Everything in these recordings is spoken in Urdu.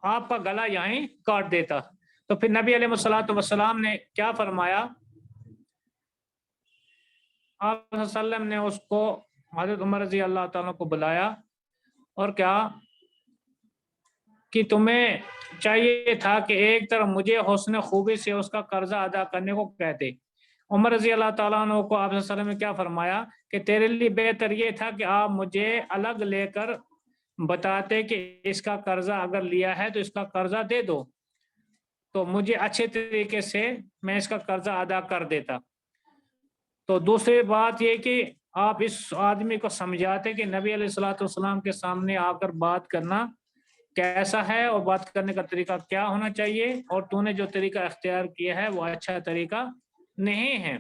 آپ کا گلا یہیں کاٹ دیتا۔ تو پھر نبی علیہ الصلوۃ والسلام نے کیا فرمایا، آپ صلی اللہ علیہ وسلم نے اس کو حضرت عمر رضی اللہ تعالیٰ کو بلایا اور کیا کہ تمہیں چاہیے تھا کہ ایک طرف مجھے حسن خوبی سے اس کا قرضہ ادا کرنے کو کہتے۔ عمر رضی اللہ تعالیٰ عنہ کو آپ صلی اللہ علیہ وسلم نے کیا فرمایا کہ تیرے لیے بہتر یہ تھا کہ آپ مجھے الگ لے کر بتاتے کہ اس کا قرضہ اگر لیا ہے تو اس کا قرضہ دے دو، تو مجھے اچھے طریقے سے میں اس کا قرضہ ادا کر دیتا۔ تو دوسری بات یہ کہ آپ اس آدمی کو سمجھاتے کہ نبی علیہ الصلوۃ والسلام کے سامنے آ کر بات کرنا کیسا ہے اور بات کرنے کا طریقہ کیا ہونا چاہیے، اور تو نے جو طریقہ اختیار کیا ہے وہ اچھا طریقہ نہیں ہے،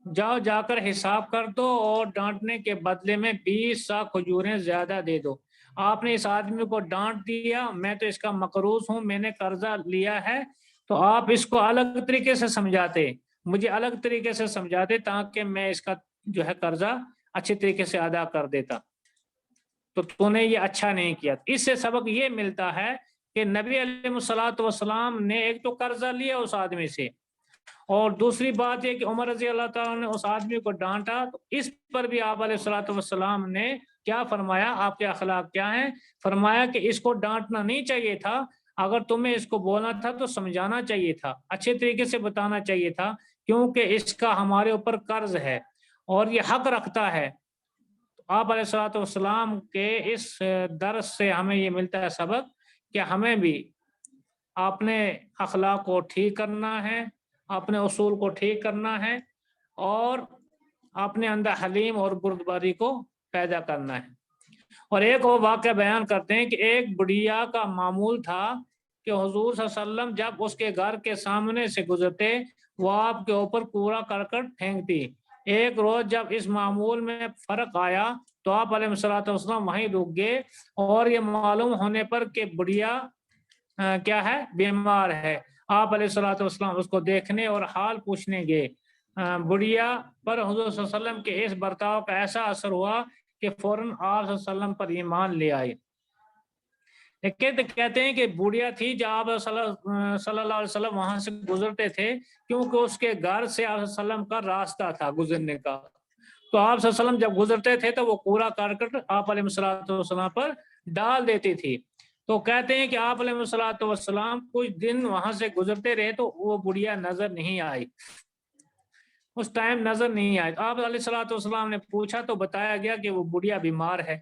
جاؤ جا کر حساب کر دو اور ڈانٹنے کے بدلے میں 20 سا کھجوریں زیادہ دے دو۔ آپ نے اس آدمی کو ڈانٹ دیا، میں تو اس کا مقروض ہوں، میں نے قرضہ لیا ہے، تو آپ اس کو الگ طریقے سے سمجھاتے، مجھے الگ طریقے سے سمجھاتے تاکہ میں اس کا جو ہے قرضہ اچھے طریقے سے ادا کر دیتا، تو نے یہ اچھا نہیں کیا۔ اس سے سبق یہ ملتا ہے کہ نبی علیہ الصلوۃ والسلام نے ایک تو قرضہ لیا اس آدمی سے، اور دوسری بات یہ کہ عمر رضی اللہ تعالیٰ نے اس آدمی کو ڈانٹا، تو اس پر بھی آپ علیہ الصلوۃ والسلام نے کیا فرمایا، آپ کے اخلاق کیا ہیں، فرمایا کہ اس کو ڈانٹنا نہیں چاہیے تھا، اگر تمہیں اس کو بولنا تھا تو سمجھانا چاہیے تھا، اچھے طریقے سے بتانا چاہیے تھا، کیونکہ اس کا ہمارے اوپر قرض ہے اور یہ حق رکھتا ہے۔ آپ علیہ الصلوۃ والسلام کے اس درس سے ہمیں یہ ملتا ہے سبق کہ ہمیں بھی اپنے اخلاق کو ٹھیک کرنا ہے، اپنے اصول کو ٹھیک کرنا ہے، اور اپنے اندر حلیم اور بردباری کو پیدا کرنا ہے۔ اور ایک اور واقعہ بیان کرتے ہیں کہ ایک بڑھیا کا معمول تھا کہ حضور صلی اللہ علیہ وسلم جب اس کے گھر کے سامنے سے گزرتے وہ آپ کے اوپر کوڑا کرکٹ پھینکتی۔ ایک روز جب اس معمول میں فرق آیا تو آپ علیہ الصلوۃ والسلام وہیں رک گئے، اور یہ معلوم ہونے پر کہ بڑھیا کیا ہے، بیمار ہے، آپ علیہ الصلوۃ والسلام اس کو دیکھنے اور حال پوچھنے گئے۔ بڑھیا پر حضور صلی اللہ علیہ وسلم کے اس برتاؤ کا ایسا اثر ہوا کہ فوراً آپ صلی اللہ علیہ وسلم پر ایمان لے آئے۔ کہتے ہیں کہ بوڑھیا تھی جب آپ صلی اللہ علیہ وسلم وہاں سے گزرتے تھے، کیونکہ اس کے گھر سے آپ صلی اللہ علیہ وسلم کا راستہ تھا گزرنے کا، تو آپ صلی اللہ علیہ وسلم جب گزرتے تھے تو وہ کوڑا کرکٹ آپ علیہ الصلوۃ والسلام پر ڈال دیتی تھی۔ تو کہتے ہیں کہ آپ علیہ الصلوۃ والسلام کچھ دن وہاں سے گزرتے رہے تو وہ بڑھیا نظر نہیں آئی، اس ٹائم نظر نہیں آئی۔ آپ علیہ الصلوۃ والسلام نے پوچھا تو بتایا گیا کہ وہ بڑھیا بیمار ہے۔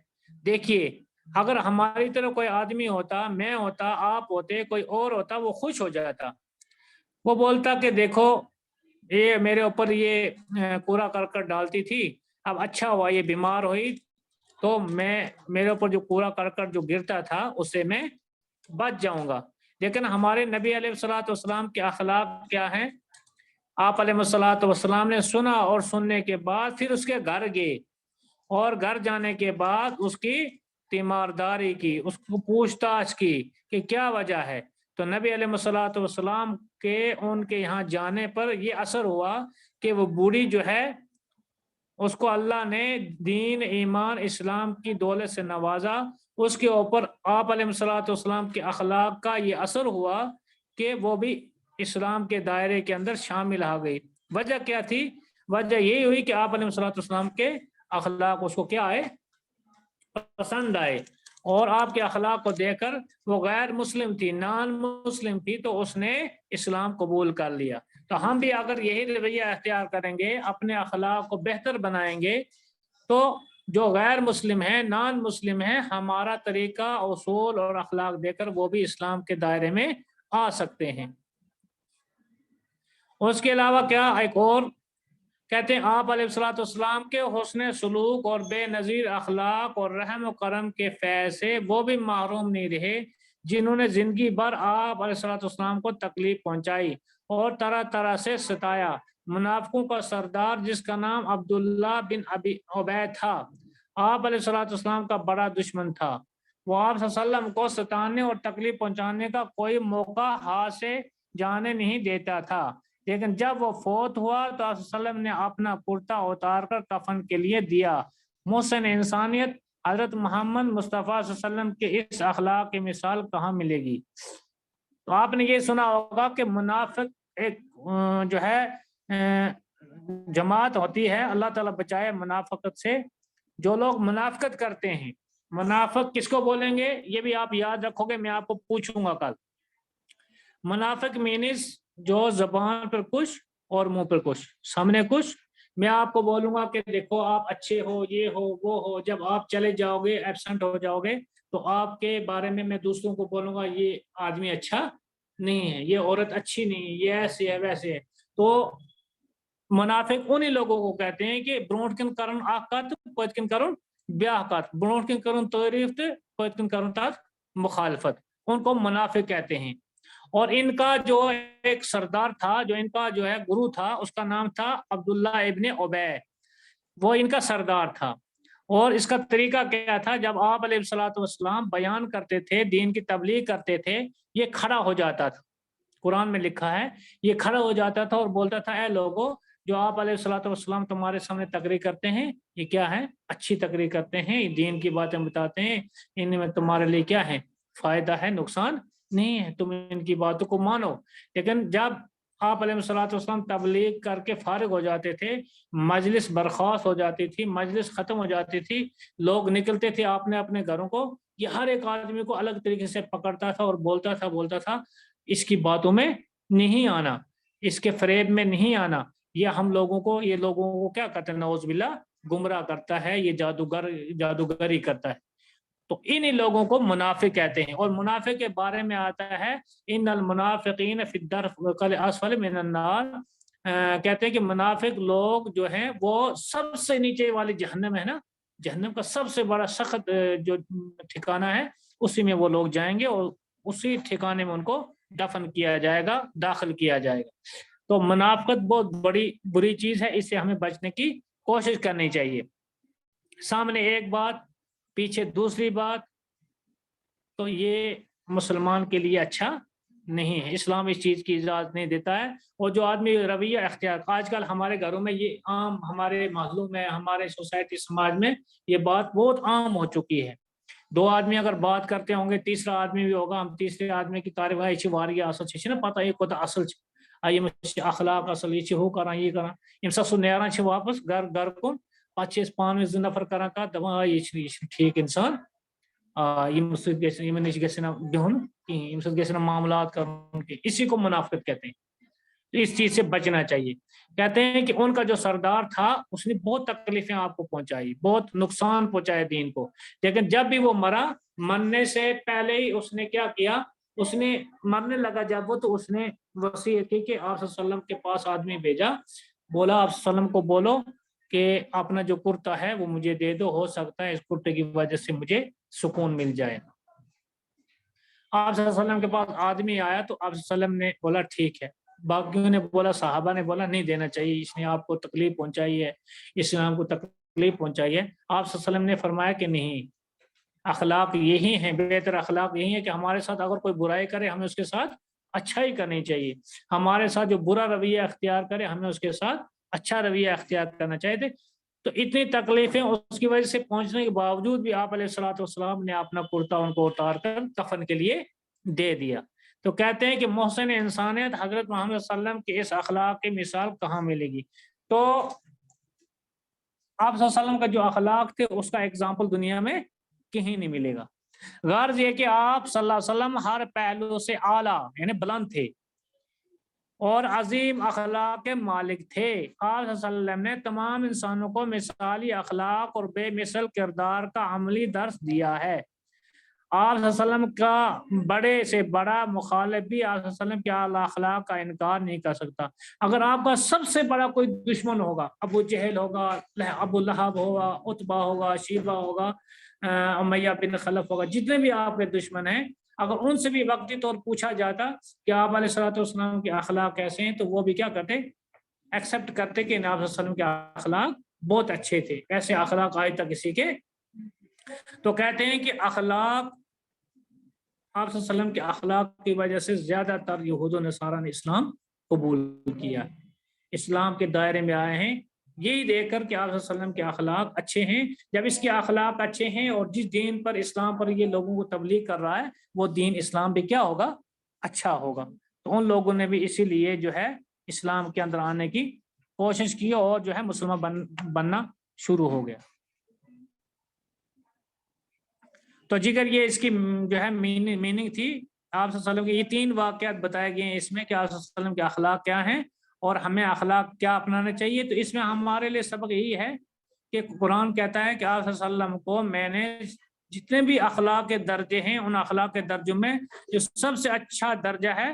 دیکھیے، اگر ہماری طرح کوئی آدمی ہوتا، میں ہوتا، آپ ہوتے، کوئی اور ہوتا، وہ خوش ہو جاتا، وہ بولتا کہ دیکھو یہ میرے اوپر یہ کوڑا کرکٹ ڈالتی تھی، اب اچھا ہوا یہ بیمار ہوئی تو میرے اوپر جو کوڑا کرکٹ جو گرتا تھا اس سے میں بچ جاؤں گا۔ لیکن ہمارے نبی علیہ الصلوۃ والسلام کے اخلاق کیا ہیں، آپ علیہ الصلوۃ والسلام نے سنا اور سننے کے بعد پھر اس کے گھر گئے، اور گھر جانے کے بعد اس کی تیمارداری کی، اس کو پوچھ تاچھ کی کہ کیا وجہ ہے۔ تو نبی علیہ الصلوۃ والسلام کے ان کے یہاں جانے پر یہ اثر ہوا کہ وہ بوڑھی جو ہے اس کو اللہ نے دین، ایمان، اسلام کی دولت سے نوازا، اس کے اوپر آپ علیہ الصلوۃ والسلام کے اخلاق کا یہ اثر ہوا کہ وہ بھی اسلام کے دائرے کے اندر شامل آ گئی۔ وجہ کیا تھی؟ وجہ یہی ہوئی کہ آپ علیہ الصلوۃ والسلام کے اخلاق اس کو کیا آئے، پسند آئے، اور آپ کے اخلاق کو دیکھ کر وہ غیر مسلم تھی، نان مسلم تھی، تو اس نے اسلام قبول کر لیا۔ تو ہم بھی اگر یہی رویہ اختیار کریں گے، اپنے اخلاق کو بہتر بنائیں گے، تو جو غیر مسلم ہیں، نان مسلم ہیں، ہمارا طریقہ، اصول اور اخلاق دے کر وہ بھی اسلام کے دائرے میں آ سکتے ہیں۔ اس کے علاوہ کیا ایک اور کہتے ہیں، آپ علیہ الصلوۃ والسلام کے حسن سلوک اور بے نظیر اخلاق اور رحم و کرم کے فیض سے وہ بھی محروم نہیں رہے جنہوں نے زندگی بھر آپ علیہ الصلوۃ والسلام کو تکلیف پہنچائی اور طرح طرح سے ستایا۔ منافقوں کا سردار جس کا نام عبداللہ بن ابی عبید تھا، آپ علیہ الصلوۃ والسلام کا بڑا دشمن تھا، وہ آپ صلی اللہ علیہ وسلم کو ستانے اور تکلیف پہنچانے کا کوئی موقع ہاتھ سے جانے نہیں دیتا تھا، لیکن جب وہ فوت ہوا تو آپ صلی اللہ علیہ وسلم نے اپنا کرتا اتار کر کفن کے لیے دیا۔ محسن انسانیت حضرت محمد مصطفیٰ صلی اللہ علیہ وسلم کے اس اخلاق کی مثال کہاں ملے گی؟ تو آپ نے یہ سنا ہوگا کہ منافق ایک جو ہے جماعت ہوتی ہے، اللہ تعالیٰ بچائے منافقت سے۔ جو لوگ منافقت کرتے ہیں، منافق کس کو بولیں گے یہ بھی آپ یاد رکھو گے، میں آپ کو پوچھوں گا کل۔ منافق مینز جو زبان پر کچھ اور منہ پر کچھ، سامنے کچھ، میں آپ کو بولوں گا کہ دیکھو آپ اچھے ہو، یہ ہو وہ ہو، جب آپ چلے جاؤ گے، ایبسنٹ ہو جاؤ گے، تو آپ کے بارے میں دوسروں کو بولوں گا یہ آدمی اچھا نہیں ہے، یہ عورت اچھی نہیں ہے، یہ ایسے ہے ویسے ہے۔ تو منافق انہی لوگوں کو کہتے ہیں کہ برونٹ کن کرن اکھ کت پت کن کرن بیاہ کت، برونٹ کن کرن تعریف تو پت کن کرن تک مخالفت، ان کو منافق کہتے ہیں۔ اور ان کا جو ایک سردار تھا، جو ان کا جو ہے گرو تھا، اس کا نام تھا عبداللہ ابن ابی، وہ ان کا سردار تھا۔ اور اس کا طریقہ کیا تھا، جب آپ علیہ الصلوۃ والسلام بیان کرتے تھے، دین کی تبلیغ کرتے تھے، یہ کھڑا ہو جاتا تھا، قرآن میں لکھا ہے یہ کھڑا ہو جاتا تھا اور بولتا تھا اے لوگو، جو آپ علیہ الصلوۃ والسلام تمہارے سامنے تقریر کرتے ہیں یہ کیا ہے، اچھی تقریر کرتے ہیں، دین کی باتیں بتاتے ہیں، ان میں تمہارے لیے کیا ہے، فائدہ ہے، نقصان نہیں ہے، تم ان کی باتوں کو مانو۔ لیکن جب آپ علیہ الصلوۃ والسلام تبلیغ کر کے فارغ ہو جاتے تھے، مجلس برخاست ہو جاتی تھی، مجلس ختم ہو جاتی تھی، لوگ نکلتے تھے اپنے اپنے گھروں کو، یہ ہر ایک آدمی کو الگ طریقے سے پکڑتا تھا اور بولتا تھا اس کی باتوں میں نہیں آنا، اس کے فریب میں نہیں آنا، یہ ہم لوگوں کو، یہ لوگوں کو کیا کرتا ہے، نعوذ باللہ گمراہ کرتا ہے، یہ جادوگری کرتا ہے۔ تو انہی لوگوں کو منافق کہتے ہیں۔ اور منافق کے بارے میں آتا ہے ان المنافقین فی الدرک الاسفل من النار، کہتے ہیں کہ منافق لوگ جو ہیں وہ سب سے نیچے والی جہنم ہے نا، جہنم کا سب سے بڑا سخت جو ٹھکانہ ہے، اسی میں وہ لوگ جائیں گے اور اسی ٹھکانے میں ان کو دفن کیا جائے گا، داخل کیا جائے گا۔ تو منافقت بہت بڑی بری چیز ہے، اس سے ہمیں بچنے کی کوشش کرنی چاہیے۔ سامنے ایک بات، پیچھے دوسری بات، تو یہ مسلمان کے لیے اچھا نہیں ہے، اسلام اس چیز کی اجازت نہیں دیتا ہے۔ اور جو آدمی رویہ اختیار، آج کل ہمارے گھروں میں یہ عام، ہمارے محلوں میں، ہمارے سوسائٹی سماج میں یہ بات بہت عام ہو چکی ہے۔ دو آدمی اگر بات کرتے ہوں گے، تیسرا آدمی بھی ہوگا، ہم تیسرے آدمی کی تعریف ہے یہ واریہ اصل چھ نا پتہ یہ کوتا اصل یم اخلاق اصل یہ ہو کران یہ کران یم سا سو نیران واپس گھر کن پتہ پانوی زٕ نفر کران کتھ دپان یہ ٹھیک انسان، یم نش گژھِ نہ بہن کہیں، یم سۭتۍ گژھِ نہ معاملات کرن کہیں، اسی کو منافقت کہتے ہیں۔ اس چیز سے بچنا چاہیے۔ کہتے ہیں کہ ان کا جو سردار تھا اس نے بہت تکلیفیں آپ کو پہنچائی، بہت نقصان پہنچایا دین کو، لیکن جب بھی وہ مرا، مرنے سے پہلے ہی اس نے کیا کیا، اس نے مرنے لگا جب وہ، تو اس نے وصیت کی کہ آپ صلی اللہ علیہ وسلم کے پاس آدمی بھیجا، بولا آپ صلی اللہ علیہ وسلم کو بولو کہ اپنا جو کرتا ہے وہ مجھے دے دو، ہو سکتا ہے اس کرتے کی وجہ سے مجھے سکون مل جائے۔ آپ صلی اللہ علیہ وسلم کے پاس آدمی آیا تو آپ صلی اللہ علیہ وسلم نے بولا ٹھیک ہے، باقیوں نے بولا، صحابہ نے بولا نہیں دینا چاہیے، اس نے آپ کو تکلیف پہنچائی ہے، اسلام کو تکلیف پہنچائی ہے۔ آپ صلی اللہ علیہ وسلم نے فرمایا کہ نہیں، اخلاق یہی ہیں، بہتر اخلاق یہی ہے کہ ہمارے ساتھ اگر کوئی برائی کرے ہمیں اس کے ساتھ اچھا ہی کرنی چاہیے، ہمارے ساتھ جو برا رویہ اختیار کرے ہمیں اس کے ساتھ اچھا رویہ اختیار کرنا چاہیے۔ تو اتنی تکلیفیں اس کی وجہ سے پہنچنے کے باوجود بھی آپ علیہ الصلوۃ والسلام نے اپنا کرتا ان کو اتار کر کفن کے لیے دے دیا۔ تو کہتے ہیں کہ محسن انسانیت حضرت محمد صلی اللہ علیہ وسلم کی اس اخلاق کی مثال کہاں ملے گی؟ تو آپ صلی اللہ علیہ وسلم کا جو اخلاق تھے اس کا اگزامپل دنیا میں کہیں نہیں ملے گا۔ غرض یہ کہ آپ صلی اللہ علیہ وسلم ہر پہلو سے اعلیٰ یعنی بلند تھے اور عظیم اخلاق کے مالک تھے۔ آپ صلی اللہ علیہ وسلم نے تمام انسانوں کو مثالی اخلاق اور بے مثل کردار کا عملی درس دیا ہے۔ آپ صلی اللہ علیہ وسلم کا بڑے سے بڑا مخالف بھی آپ صلی اللہ علیہ وسلم کے اعلیٰ اخلاق کا انکار نہیں کر سکتا۔ اگر آپ کا سب سے بڑا کوئی دشمن ہوگا، ابو جہل ہوگا، ابو لہب ہوگا، عتبہ ہوگا، شیبہ ہوگا، امیہ بن خلف ہوگا، جتنے بھی آپ کے دشمن ہیں، اگر ان سے بھی وقتی طور پوچھا جاتا کہ آپ علیہ الصلوۃ والسلام کے اخلاق کیسے ہیں، تو وہ بھی کیا کرتے، ایکسیپٹ کرتے کہ آپ صلی اللہ علیہ وسلم کے اخلاق بہت اچھے تھے، ایسے اخلاق آج تک کسی کے۔ تو کہتے ہیں کہ اخلاق، آپ صلی اللہ علیہ وسلم کے اخلاق کی وجہ سے زیادہ تر یہود و نصارہ نے اسلام قبول کیا، اسلام کے دائرے میں آئے ہیں، یہی دیکھ کر کہ آپ صلی اللہ علیہ وسلم کے اخلاق اچھے ہیں. جب اس کے اخلاق اچھے ہیں اور جس دین پر اسلام پر یہ لوگوں کو تبلیغ کر رہا ہے وہ دین اسلام بھی کیا ہوگا؟ اچھا ہوگا. تو ان لوگوں نے بھی اسی لیے جو ہے اسلام کے اندر آنے کی کوشش کی اور جو ہے مسلمان بننا شروع ہو گیا. تو جگر یہ اس کی جو ہے میننگ تھی. آپ صلی اللہ علیہ وسلم کے یہ 3 واقعات بتائے گئے ہیں اس میں کہ آپ صلی اللہ علیہ وسلم کے اخلاق کیا ہیں اور ہمیں اخلاق کیا اپنانا چاہیے. تو اس میں ہمارے لیے سبق یہی ہے کہ قرآن کہتا ہے کہ آپ صلی اللہ علیہ وسلم کو میں نے جتنے بھی اخلاق کے درجے ہیں ان اخلاق کے درجوں میں جو سب سے اچھا درجہ ہے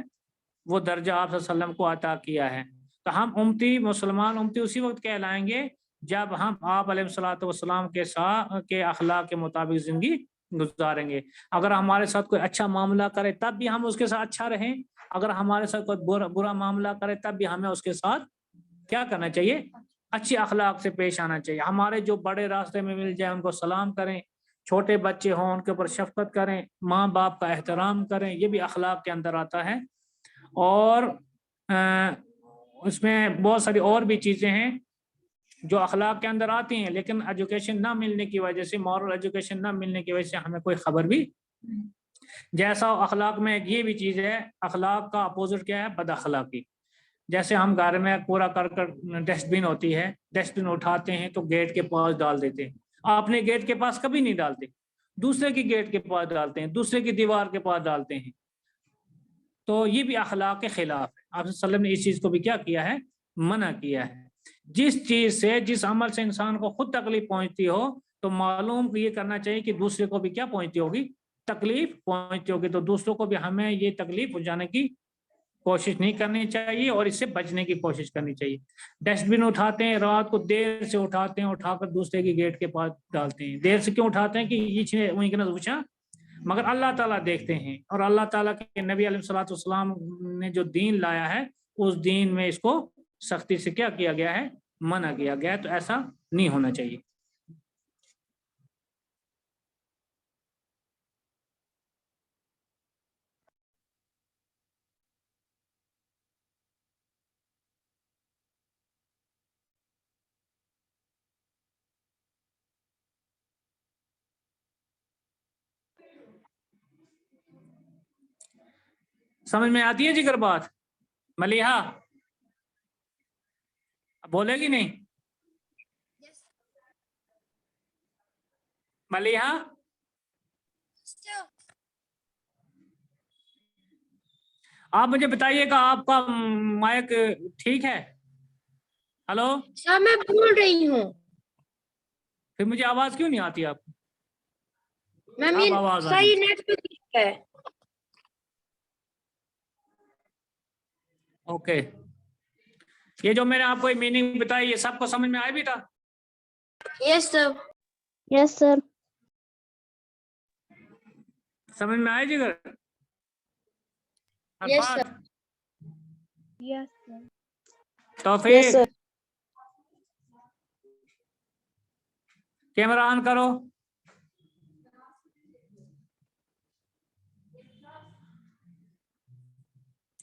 وہ درجہ آپ صلی اللہ علیہ وسلم کو عطا کیا ہے. تو ہم امتی مسلمان امتی اسی وقت کہلائیں گے جب ہم آپ علیہ الصلوۃ والسلام کے ساتھ کے اخلاق کے مطابق زندگی گزاریں گے. اگر ہمارے ساتھ کوئی اچھا معاملہ کرے تب بھی ہم اس کے ساتھ اچھا رہیں. اگر ہمارے ساتھ کوئی برا معاملہ کرے تب بھی ہمیں اس کے ساتھ کیا کرنا چاہیے؟ اچھی اخلاق سے پیش آنا چاہیے. ہمارے جو بڑے راستے میں مل جائیں ان کو سلام کریں. چھوٹے بچے ہوں ان کے اوپر شفقت کریں. ماں باپ کا احترام کریں. یہ بھی اخلاق کے اندر آتا ہے. اور اس میں بہت ساری اور بھی چیزیں ہیں جو اخلاق کے اندر آتی ہیں لیکن ایجوکیشن نہ ملنے کی وجہ سے مورل ایجوکیشن نہ ملنے کی وجہ سے ہمیں کوئی خبر بھی. جیسا اخلاق میں یہ بھی چیز ہے اخلاق کا اپوزٹ کیا ہے؟ بد اخلاقی. جیسے ہم گھر میں کوڑا کرکٹ ڈسٹ بن ہوتی ہے ڈسٹ بن اٹھاتے ہیں تو گیٹ کے پاس ڈال دیتے ہیں. اپنے گیٹ کے پاس کبھی نہیں ڈالتے. دوسرے کی گیٹ کے پاس ڈالتے ہیں. دوسرے کی دیوار کے پاس ڈالتے ہیں. تو یہ بھی اخلاق کے خلاف ہے. آپ صلی اللہ علیہ وسلم نے اس چیز کو بھی کیا کیا ہے؟ منع کیا ہے. جس چیز سے جس عمل سے انسان کو خود تکلیف پہنچتی ہو تو معلوم یہ کرنا چاہیے کہ دوسرے کو بھی کیا پہنچتی ہوگی؟ تکلیف پہنچتی ہوگی. تو دوسروں کو بھی ہمیں یہ تکلیف پہنچانے کی کوشش نہیں کرنی چاہیے اور اس سے بچنے کی کوشش کرنی چاہیے. ڈسٹ بن اٹھاتے ہیں رات کو دیر سے اٹھاتے ہیں اٹھا کر دوسرے کی گیٹ کے پاس ڈالتے ہیں. دیر سے کیوں اٹھاتے ہیں کہ مگر اللہ تعالیٰ دیکھتے ہیں اور اللہ تعالیٰ کے نبی علیہ الصلوۃ والسلام نے جو دین لایا ہے اس دین میں اس کو سختی سے کیا کیا گیا ہے؟ منع کیا گیا ہے. تو ایسا نہیں ہونا چاہیے. سمجھ میں آتی ہے جگر بات؟ ملیحہ بولے گی نہیں؟ ملیحہ آپ مجھے بتائیے گا آپ کا مائک ٹھیک ہے؟ ہلو سر میں بول رہی ہوں. پھر مجھے آواز کیوں نہیں آتی آپ کو؟ میں آواز صحیح نیٹ پہ ہے. اوکے. یہ جو میں نے آپ کو میننگ بتائی یہ سب کو سمجھ میں آیا بھی تھا؟ یس سر. یس سر. سمجھ میں آئے جگر؟ یس سر. یس سر. توفیق کیمرہ آن کرو.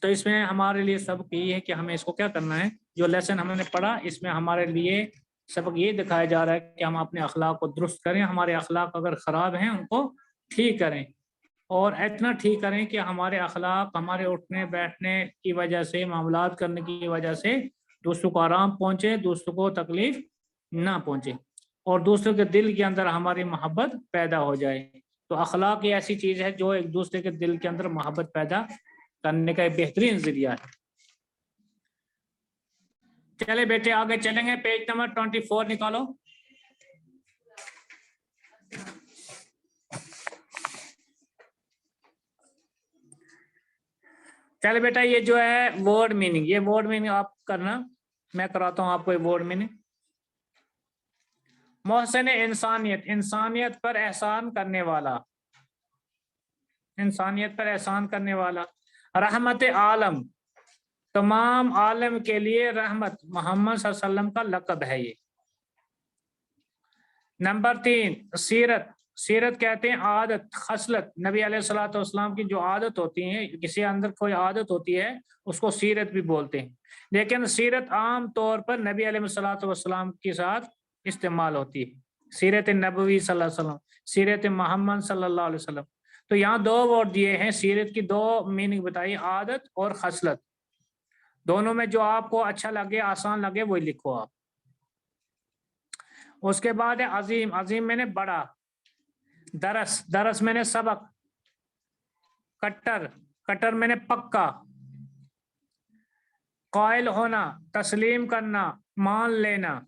تو اس میں ہمارے لیے سبق یہ ہے کہ ہمیں اس کو کیا کرنا ہے جو لیسن ہم نے پڑھا اس میں ہمارے لیے سبق یہ دکھایا جا رہا ہے کہ ہم اپنے اخلاق کو درست کریں. ہمارے اخلاق اگر خراب ہیں ان کو ٹھیک کریں اور اتنا ٹھیک کریں کہ ہمارے اخلاق ہمارے اٹھنے بیٹھنے کی وجہ سے معاملات کرنے کی وجہ سے دوسروں کو آرام پہنچے دوسروں کو تکلیف نہ پہنچے اور دوسروں کے دل کے اندر ہماری محبت پیدا ہو جائے. تو اخلاق یہ ایسی چیز ہے جو ایک دوسرے کے دل کے اندر محبت پیدا کرنے کا ایک بہترین ذریعہ ہے. چلے بیٹے آگے چلیں گے. پیج نمبر 24 نکالو. چلے بیٹا یہ جو ہے ورڈ میننگ یہ ورڈ میننگ آپ کرنا. میں کراتا ہوں آپ کو یہ ورڈ میننگ. محسن انسانیت انسانیت پر احسان کرنے والا. انسانیت پر احسان کرنے والا. رحمت عالم تمام عالم کے لیے رحمت محمد صلی اللہ علیہ وسلم کا لقب ہے یہ. نمبر 3 سیرت سیرت کہتے ہیں عادت، خصلت، نبی علیہ الصلوۃ والسلام کی جو عادت ہوتی ہیں، کسی اندر کوئی عادت ہوتی ہے اس کو سیرت بھی بولتے ہیں، لیکن سیرت عام طور پر نبی علیہ الصلوۃ والسلام کے ساتھ استعمال ہوتی ہے، سیرت نبوی صلی اللہ علیہ وسلم، سیرت محمد صلی اللہ علیہ وسلم۔ تو یہاں دو ورڈ دیے ہیں، سیرت کی دو میننگ بتائی، عادت اور خصلت، دونوں میں جو آپ کو اچھا لگے، آسان لگے وہی لکھو آپ۔ اس کے بعد ہے عظیم، عظیم میں نے بڑا، درس، درس میں نے سبق، کٹر، کٹر میں نے پکا، قائل ہونا، تسلیم کرنا، مان لینا،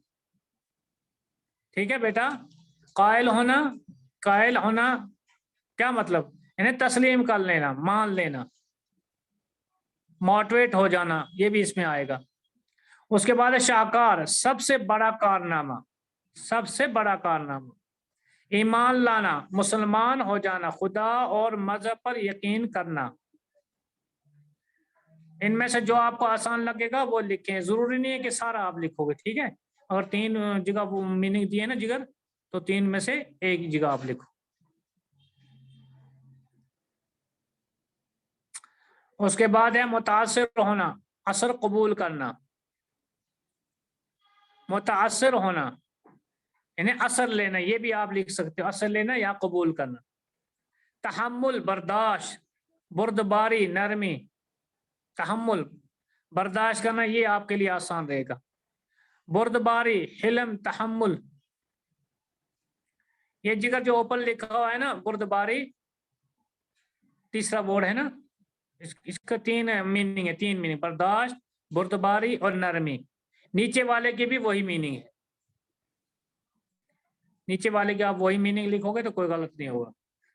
ٹھیک ہے بیٹا؟ قائل ہونا، قائل ہونا کیا مطلب؟ یعنی تسلیم کر لینا، مان لینا، موٹیویٹ ہو جانا، یہ بھی اس میں آئے گا۔ اس کے بعد ہے شاہکار، سب سے بڑا کارنامہ، سب سے بڑا کارنامہ، ایمان لانا، مسلمان ہو جانا، خدا اور مذہب پر یقین کرنا۔ ان میں سے جو آپ کو آسان لگے گا وہ لکھیں، ضروری نہیں ہے کہ سارا آپ لکھو گے، ٹھیک ہے؟ اور تین جگہ وہ میننگ دیے نا جگر، تو تین میں سے ایک جگہ آپ لکھو۔ اس کے بعد ہے متاثر ہونا، اثر قبول کرنا، متاثر ہونا یعنی اثر لینا، یہ بھی آپ لکھ سکتے ہو، اثر لینا یا قبول کرنا۔ تحمل، برداشت، بردباری، نرمی، تحمل برداشت کرنا، یہ آپ کے لیے آسان رہے گا۔ بردباری، حلم، تحمل، یہ جگہ جو اوپر لکھا ہوا ہے نا بردباری، تیسرا ورڈ ہے نا، اس کا تین میننگ ہے، تین میننگ، برداشت، بردباری اور نرمی۔ نیچے والے کی بھی وہی میننگ ہے، نیچے والے کی آپ وہی میننگ لکھو گے تو کوئی غلط نہیں ہوگا۔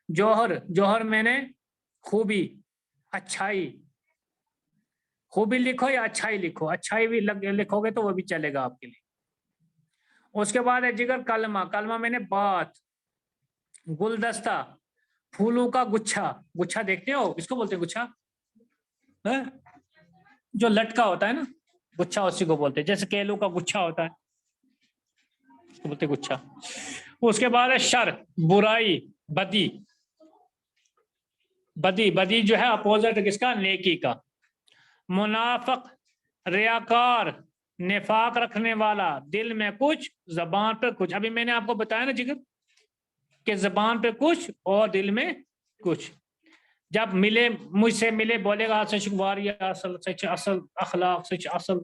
جوہر، جوہر میں نے خوبی، اچھائی، خوبی لکھو یا اچھائی لکھو، اچھائی بھی لکھو گے تو وہ بھی چلے گا آپ کے لیے۔ اس کے بعد ہے جگر کلمہ، کلمہ میں نے بات، گلدستہ، پھولوں کا گچھا، گچھا دیکھتے ہو اس کو بولتے ہیں گچھا، جو لٹکا ہوتا ہے نا گچھا، اسی کو بولتے ہیں، جیسے کیلوں کا گچھا ہوتا ہے اس کو بولتے ہیں گچھا۔ اس کے بعد ہے شر، برائی، بدی، بدی، بدی جو ہے اپوزٹ کس کا؟ نیکی کا۔ منافق، ریاکار، نفاق رکھنے والا، دل میں کچھ زبان پہ کچھ، ابھی میں نے آپ کو بتایا نا جگر کہ زبان پہ کچھ اور دل میں کچھ، جب ملے مجھ سے ملے بولے گا سچ واریہ اصل، سچ اصل اخلاق، سچ اصل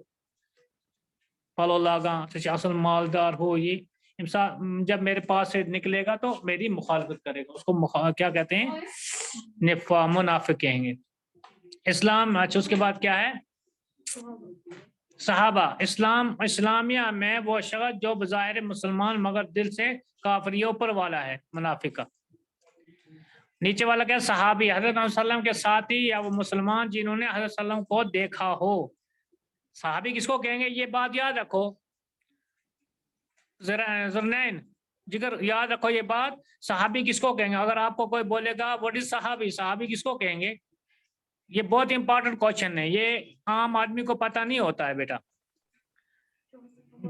پلو لاگا، سچ اصل مالدار ہو، یہ انسان جب میرے پاس سے نکلے گا تو میری مخالفت کرے گا، اس کو کیا کہتے ہیں؟ منافق کہیں گے۔ اسلام، اچھا اس کے بعد کیا ہے؟ صحابہ، اسلام، اسلامیہ میں وہ شخص جو بظاہر مسلمان مگر دل سے کافری اوپر والا ہے، منافق کا۔ نیچے والا کیا؟ صحابی، حضرت محمد صلی اللہ علیہ وسلم کے ساتھی یا وہ مسلمان جنہوں نے حضرت صلی اللہ علیہ وسلم کو دیکھا ہو۔ صحابی کس کو کہیں گے؟ یہ بات یاد رکھو، ذرنین جگر یاد رکھو یہ بات، صحابی کس کو کہیں گے؟ اگر آپ کو کوئی بولے گا واٹ از صحابی، صحابی کس کو کہیں گے؟ یہ بہت امپورٹنٹ کوشچن ہے، یہ عام آدمی کو پتہ نہیں ہوتا ہے بیٹا،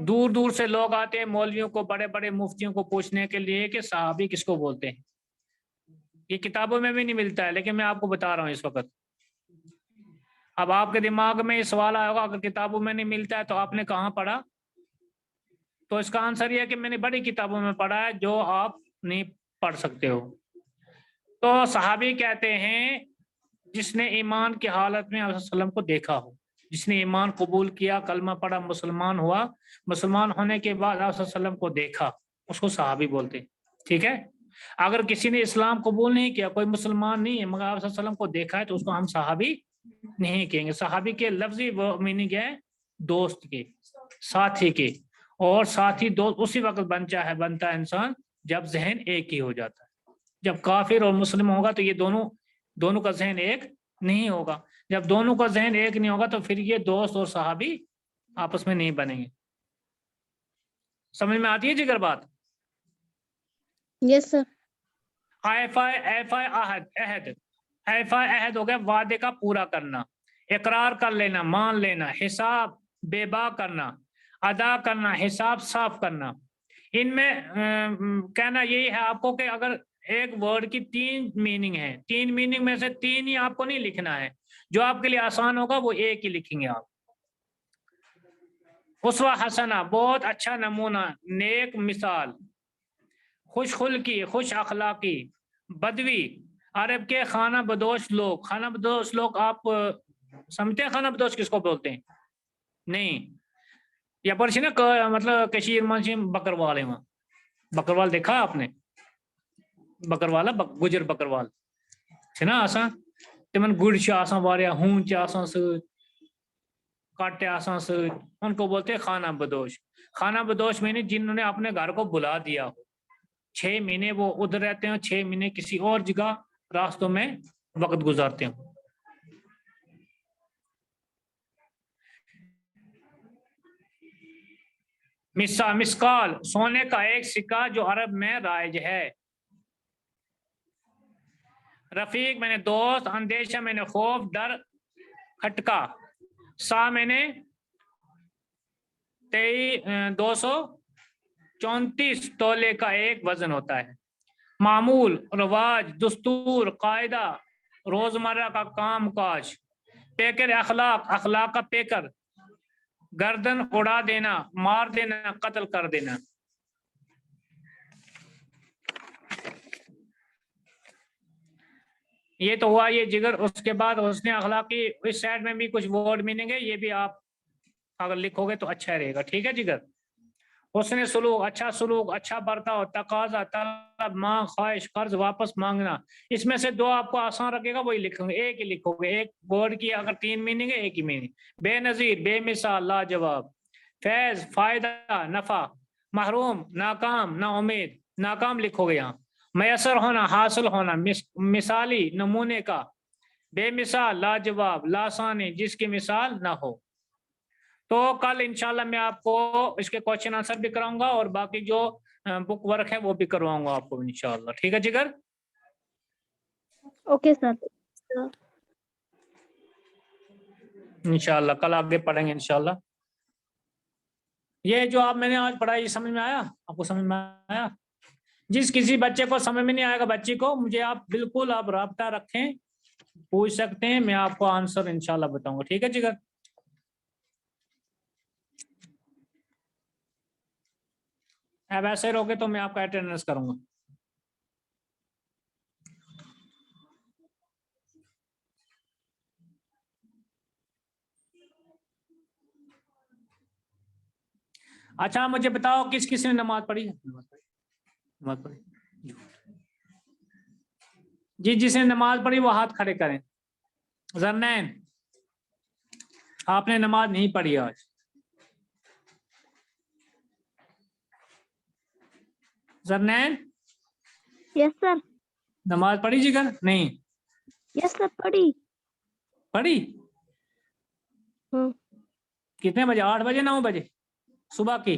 دور دور سے لوگ آتے ہیں مولویوں کو، بڑے بڑے مفتیوں کو پوچھنے کے لیے کہ صحابی کس کو بولتے ہیں، یہ کتابوں میں بھی نہیں ملتا ہے، لیکن میں آپ کو بتا رہا ہوں اس وقت۔ اب آپ کے دماغ میں یہ سوال آئے گا اگر کتابوں میں نہیں ملتا ہے تو آپ نے کہاں پڑھا؟ تو اس کا آنسر یہ ہے کہ میں نے بڑی کتابوں میں پڑھا ہے جو آپ نہیں پڑھ سکتے ہو۔ تو صحابی کہتے ہیں جس نے ایمان کی حالت میں علیہ وسلم کو دیکھا ہو، جس نے ایمان قبول کیا، کلمہ پڑھا، مسلمان ہوا، مسلمان ہونے کے بعد علیہ وسلم کو دیکھا، اس کو صحابی بولتے ہیں، ٹھیک ہے؟ اگر کسی نے اسلام قبول نہیں کیا، کوئی مسلمان نہیں ہے مگر علیہ وسلم کو دیکھا ہے تو اس کو ہم صحابی نہیں کہیں گے۔ صحابی کے لفظی میننگ ہے دوست کے، ساتھی کے، اور ساتھی دوست اسی وقت بنتا ہے انسان جب ذہن ایک ہی ہو جاتا ہے۔ جب کافر اور مسلم ہوگا تو یہ دونوں کا ذہن ایک نہیں ہوگا، جب دونوں کا ذہن ایک نہیں ہوگا تو پھر یہ دوست اور صحابی آپس میں نہیں بنیں گے۔ سمجھ میں آتی ہے جگر بات؟ یس سر۔ عہد ہو گیا وعدے کا پورا کرنا، اقرار کر لینا، مان لینا، حساب بے با کرنا، ادا کرنا، حساب صاف کرنا۔ ان میں کہنا یہی ہے آپ کو کہ اگر ایک ورڈ کی 3 میننگ ہے، 3 میننگ میں سے 3 ہی آپ کو نہیں لکھنا ہے، جو آپ کے لیے آسان ہوگا وہ ایک ہی لکھیں گے آپ. اسوہ حسنہ بہت اچھا نمونہ، نیک مثال، خوش خلقی خوش اخلاقی، بدوی عرب کے خانہ بدوش لوگ. خانہ بدوش لوگ آپ سمجھتے ہیں خانہ بدوش کس کو بولتے ہیں؟ نہیں، یا پرچی نا مطلب کشیر منشی بکروال ہے، وہاں بکروال دیکھا آپ نے؟ بکروالا گجر بکروال چھنا آسان تمن گڑ چھ آسان واریاہ، ہون چھ آسان سۭتۍ، کاٹے آسان سۭتۍ، ان کو بولتے ہیں خانہ بدوش. خانہ بدوش میں نے جنہوں نے اپنے گھر کو بلا دیا ہو، 6 مہینے وہ ادھر رہتے ہیں، 6 مہینے کسی اور جگہ راستوں میں وقت گزارتے ہیں. مسکال سونے کا ایک سکہ جو عرب میں رائج ہے. رفیق میں نے دوست، اندیشہ میں نے خوف، ڈر کھٹکا. سا میں نے 234 تولے کا ایک وزن ہوتا ہے. معمول رواج، دستور، قاعدہ، روزمرہ کا کام کاج. پیکر اخلاق، اخلاق کا پیکر، گردن اڑا دینا، مار دینا، قتل کر دینا. یہ تو ہوا یہ جگر. اس کے بعد حسن اخلاقی، اس سائڈ میں بھی کچھ ورڈ میننگ ہے، یہ بھی آپ اگر لکھو گے تو اچھا رہے گا. ٹھیک ہے جگر. حسن سلوک اچھا سلوک، اچھا برتاؤ، تقاضا طلب، مانگ، خواہش، قرض واپس مانگنا. اس میں سے 2 آپ کو آسان رکھے گا وہی لکھیں گے، ایک ہی لکھو گے. ایک ورڈ کی اگر 3 میننگ ہے ایک ہی میننگ. بے نظیر بے مثال لاجواب. فیض فائدہ نفع. محروم ناکام نا امید، ناکام لکھو گے یہاں. میسر ہونا حاصل ہونا، مثالی نمونے کا. بے مثال لاجواب، لاسانی جس کی مثال نہ ہو. تو کل انشاءاللہ میں آپ کو اس کے کوشچن آنسر بھی کراؤں گا اور باقی جو بک ورک ہے وہ بھی کرواؤں گا آپ کو انشاءاللہ. ٹھیک ہے جگر. Okay sir. انشاءاللہ کل آگے پڑھیں گے انشاءاللہ. یہ جو آپ میں نے آج پڑھا یہ سمجھ میں آیا آپ کو؟ سمجھ میں آیا؟ جس کسی بچے کو سمجھ میں نہیں آئے گا بچی کو، مجھے آپ بالکل آپ رابطہ رکھیں، پوچھ سکتے ہیں، میں آپ کو آنسر انشاءاللہ بتاؤں گا. ٹھیک ہے جگر. اب ایسے رہوگے تو میں آپ کا اٹینڈنس کروں گا. اچھا مجھے بتاؤ کس کس نے نماز پڑھی؟ نماز پڑھی جی، جس نے نماز پڑھی وہ ہاتھ کھڑے کریں. زرنین آپ نے نماز نہیں پڑھی آج. زرنین یس سر. نماز پڑھی جگر؟ نہیں یس سر پڑھی. پڑھی. ہاں. کتنے بجے؟ 8 بجے 9 بجے صبح کی؟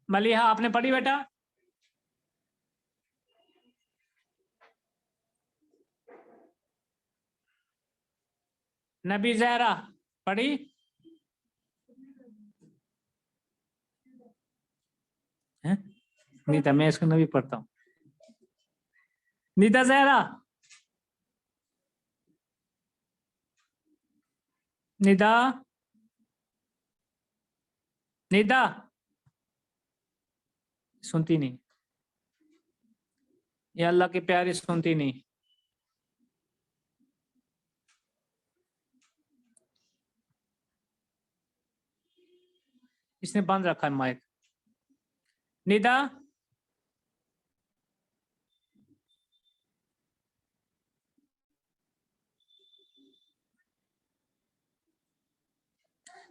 ملیحہ آپ نے پڑھی بیٹا؟ نبی زہرا پڑھی؟ نیتا میں اس کو نبی پڑھتا ہوں. نیتا زہرا، نیتا نیتا سنتی نہیں. یا اللہ کی پیاری سنتی نہیں. اس نے بند رکھا ہے مائک. نیتا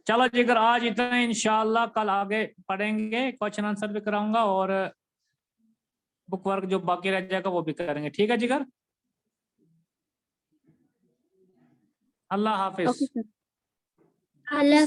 چلو جگر آج اتنا، انشاءاللہ کل آگے پڑھیں گے، کوشچن آنسر بھی کراؤں گا اور بک ورک جو باقی رہ جائے گا وہ بھی کریں گے. ٹھیک ہے جگر. اللہ حافظ. Okay sir. اللہ